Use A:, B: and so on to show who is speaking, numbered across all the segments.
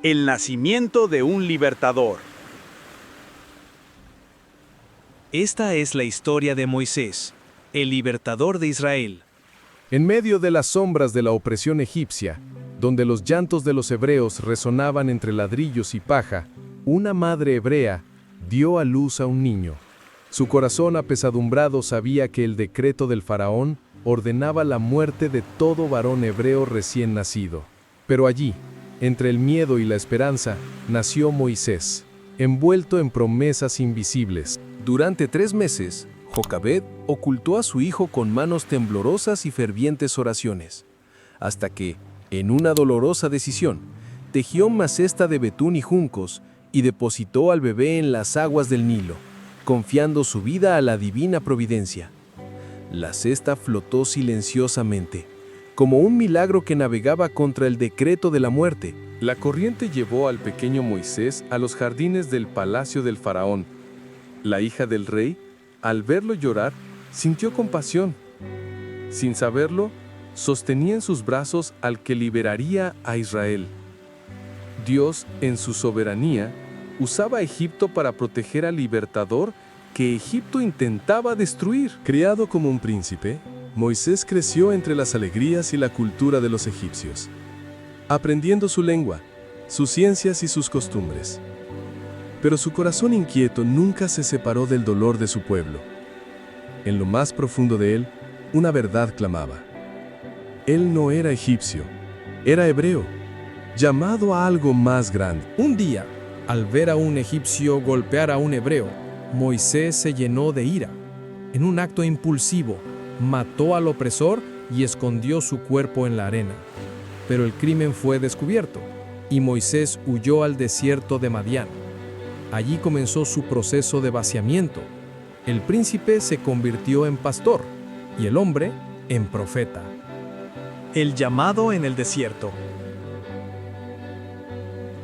A: El nacimiento de un libertador.
B: Esta es la historia de Moisés, el libertador de Israel.
C: En medio de las sombras de la opresión egipcia, donde los llantos de los hebreos resonaban entre ladrillos y paja, una madre hebrea dio a luz a un niño. Su corazón apesadumbrado sabía que el decreto del faraón ordenaba la muerte de todo varón hebreo recién nacido. Pero allí, entre el miedo y la esperanza, nació Moisés, envuelto en promesas invisibles. Durante 3 meses, Jocabed ocultó a su hijo con manos temblorosas y fervientes oraciones, hasta que, en una dolorosa decisión, tejió una cesta de betún y juncos y depositó al bebé en las aguas del Nilo, confiando su vida a la divina providencia. La cesta flotó silenciosamente, como un milagro que navegaba contra el decreto de la muerte. La corriente llevó al pequeño Moisés a los jardines del palacio del faraón. La hija del rey, al verlo llorar, sintió compasión. Sin saberlo, sostenía en sus brazos al que liberaría a Israel. Dios, en su soberanía, usaba a Egipto para proteger al libertador que Egipto intentaba destruir. Criado como un príncipe, Moisés creció entre las alegrías y la cultura de los egipcios, aprendiendo su lengua, sus ciencias y sus costumbres. Pero su corazón inquieto nunca se separó del dolor de su pueblo. En lo más profundo de él, una verdad clamaba. Él no era egipcio, era hebreo, llamado a algo más grande.
D: Un día, al ver a un egipcio golpear a un hebreo, Moisés se llenó de ira. En un acto impulsivo, mató al opresor y escondió su cuerpo en la arena. Pero el crimen fue descubierto, y Moisés huyó al desierto de Madián. Allí comenzó su proceso de vaciamiento. El príncipe se convirtió en pastor, y el hombre en profeta.
B: El llamado en el desierto.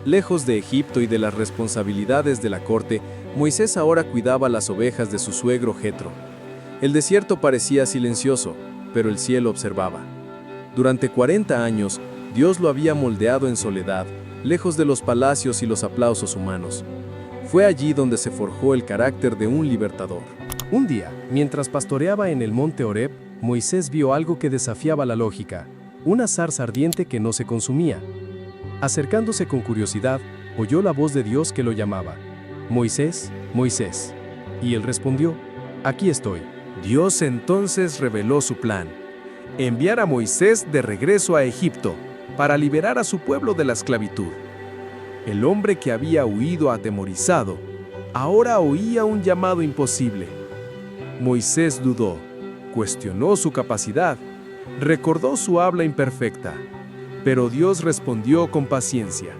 C: Lejos de Egipto y de las responsabilidades de la corte, Moisés ahora cuidaba las ovejas de su suegro Jetro. El desierto parecía silencioso, pero el cielo observaba. Durante 40 años, Dios lo había moldeado en soledad, lejos de los palacios y los aplausos humanos. Fue allí donde se forjó el carácter de un libertador. Un día, mientras pastoreaba en el monte Horeb, Moisés vio algo que desafiaba la lógica, una zarza ardiente que no se consumía. Acercándose con curiosidad, oyó la voz de Dios que lo llamaba. «Moisés, Moisés». Y él respondió, «Aquí estoy». Dios entonces reveló su plan: enviar a Moisés de regreso a Egipto para liberar a su pueblo de la esclavitud. El hombre que había huido atemorizado, ahora oía un llamado imposible. Moisés dudó, cuestionó su capacidad, recordó su habla imperfecta, pero Dios respondió con paciencia: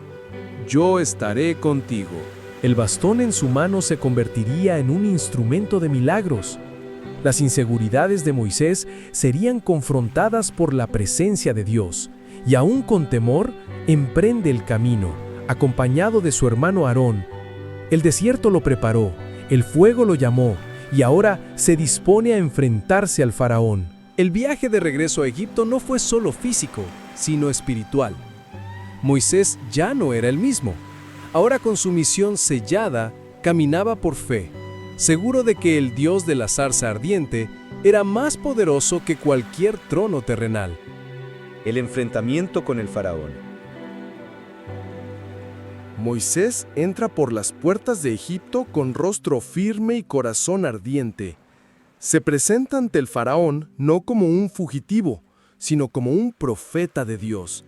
C: «Yo estaré contigo». El bastón en su mano se convertiría en un instrumento de milagros. Las inseguridades de Moisés serían confrontadas por la presencia de Dios, y aún con temor, emprende el camino, acompañado de su hermano Aarón. El desierto lo preparó, el fuego lo llamó, y ahora se dispone a enfrentarse al faraón. El viaje de regreso a Egipto no fue solo físico, sino espiritual. Moisés ya no era el mismo. Ahora, con su misión sellada, caminaba por fe, seguro de que el Dios de la zarza ardiente era más poderoso que cualquier trono terrenal.
E: El enfrentamiento con el faraón.
C: Moisés entra por las puertas de Egipto con rostro firme y corazón ardiente. Se presenta ante el faraón no como un fugitivo, sino como un profeta de Dios.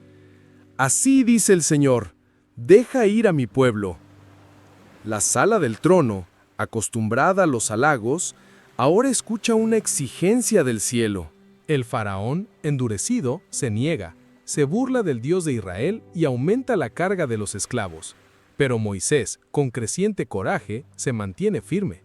C: «Así dice el Señor, deja ir a mi pueblo». La sala del trono, acostumbrada a los halagos, ahora escucha una exigencia del cielo. El faraón, endurecido, se niega, se burla del Dios de Israel y aumenta la carga de los esclavos. Pero Moisés, con creciente coraje, se mantiene firme.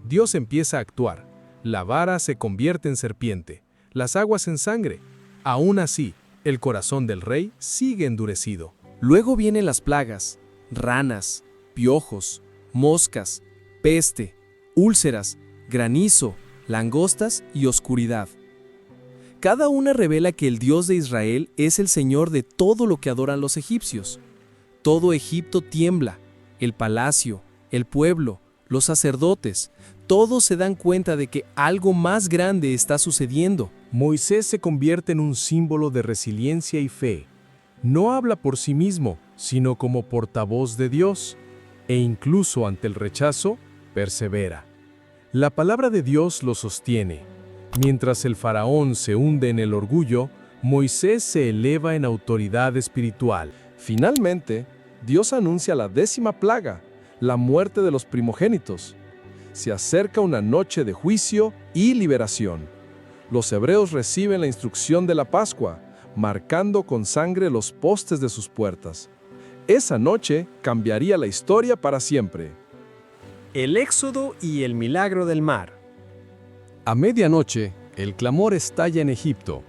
C: Dios empieza a actuar. La vara se convierte en serpiente, las aguas en sangre. Aún así, el corazón del rey sigue endurecido. Luego vienen las plagas, ranas, piojos, moscas, peste, úlceras, granizo, langostas y oscuridad. Cada una revela que el Dios de Israel es el Señor de todo lo que adoran los egipcios.
D: Todo Egipto tiembla, el palacio, el pueblo, los sacerdotes, todos se dan cuenta de que algo más grande está sucediendo.
F: Moisés se convierte en un símbolo de resiliencia y fe. No habla por sí mismo, sino como portavoz de Dios, e incluso ante el rechazo, persevera. La palabra de Dios lo sostiene. Mientras el faraón se hunde en el orgullo, Moisés se eleva en autoridad espiritual. Finalmente, Dios anuncia la 10ª plaga, la muerte de los primogénitos. Se acerca una noche de juicio y liberación. Los hebreos reciben la instrucción de la Pascua, marcando con sangre los postes de sus puertas. Esa noche cambiaría la historia para siempre.
G: El éxodo y el milagro del mar.
F: A medianoche, el clamor estalla en Egipto.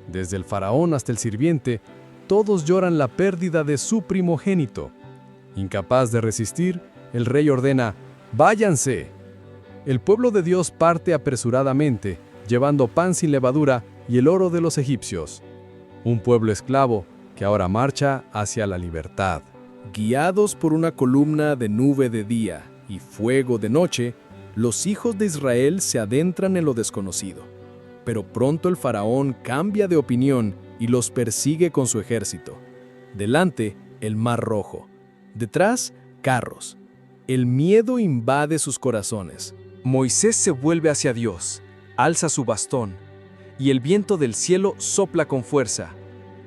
F: Desde el faraón hasta el sirviente, todos lloran la pérdida de su primogénito. Incapaz de resistir, el rey ordena: ¡váyanse! El pueblo de Dios parte apresuradamente, llevando pan sin levadura y el oro de los egipcios. Un pueblo esclavo que ahora marcha hacia la libertad. Guiados por una columna de nube de día y fuego de noche, los hijos de Israel se adentran en lo desconocido. Pero pronto el faraón cambia de opinión y los persigue con su ejército. Delante, el Mar Rojo. Detrás, carros. El miedo invade sus corazones.
H: Moisés se vuelve hacia Dios, alza su bastón, y el viento del cielo sopla con fuerza.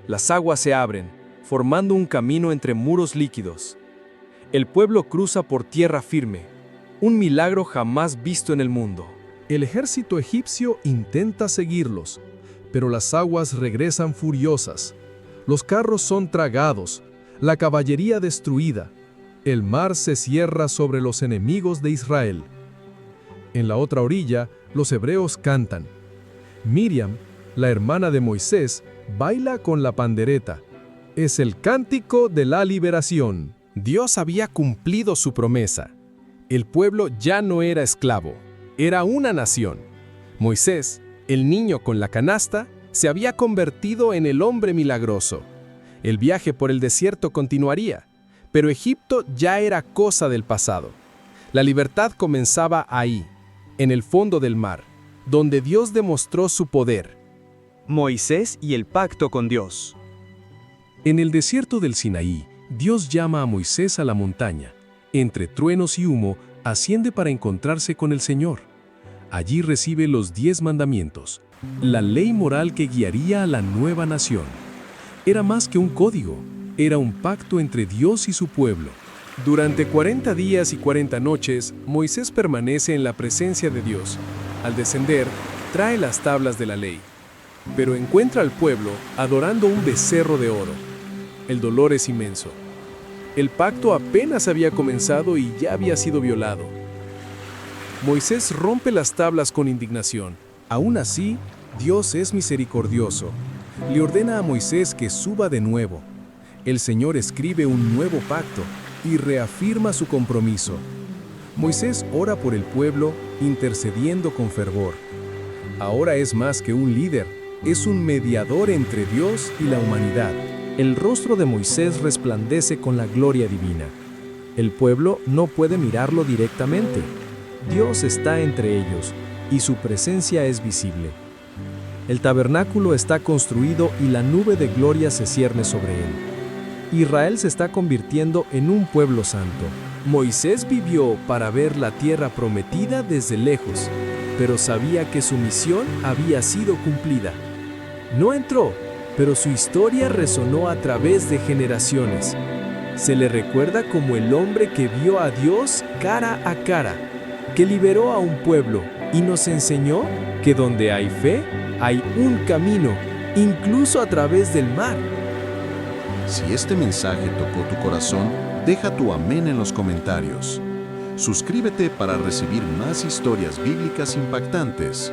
H: Las aguas se abren, formando un camino entre muros líquidos. El pueblo cruza por tierra firme, un milagro jamás visto en el mundo.
F: El ejército egipcio intenta seguirlos, pero las aguas regresan furiosas. Los carros son tragados, la caballería destruida. El mar se cierra sobre los enemigos de Israel. En la otra orilla, los hebreos cantan. Miriam, la hermana de Moisés, baila con la pandereta. Es el cántico de la liberación. Dios había cumplido su promesa. El pueblo ya no era esclavo, era una nación. Moisés, el niño con la canasta, se había convertido en el hombre milagroso. El viaje por el desierto continuaría, pero Egipto ya era cosa del pasado. La libertad comenzaba ahí, en el fondo del mar, donde Dios demostró su poder.
A: Moisés y el pacto con Dios.
F: En el desierto del Sinaí, Dios llama a Moisés a la montaña. Entre truenos y humo, asciende para encontrarse con el Señor. Allí recibe los 10 mandamientos, la ley moral que guiaría a la nueva nación. Era más que un código, era un pacto entre Dios y su pueblo. Durante 40 días y 40 noches, Moisés permanece en la presencia de Dios. Al descender, trae las tablas de la ley, pero encuentra al pueblo adorando un becerro de oro. El dolor es inmenso. El pacto apenas había comenzado y ya había sido violado. Moisés rompe las tablas con indignación. Aún así, Dios es misericordioso. Le ordena a Moisés que suba de nuevo. El Señor escribe un nuevo pacto y reafirma su compromiso. Moisés ora por el pueblo, intercediendo con fervor. Ahora es más que un líder, es un mediador entre Dios y la humanidad. El rostro de Moisés resplandece con la gloria divina. El pueblo no puede mirarlo directamente. Dios está entre ellos y su presencia es visible. El tabernáculo está construido y la nube de gloria se cierne sobre él. Israel se está convirtiendo en un pueblo santo. Moisés vivió para ver la tierra prometida desde lejos, pero sabía que su misión había sido cumplida. No entró, pero su historia resonó a través de generaciones. Se le recuerda como el hombre que vio a Dios cara a cara, que liberó a un pueblo y nos enseñó que donde hay fe, hay un camino, incluso a través del mar.
I: Si este mensaje tocó tu corazón, deja tu amén en los comentarios. Suscríbete para recibir más historias bíblicas impactantes.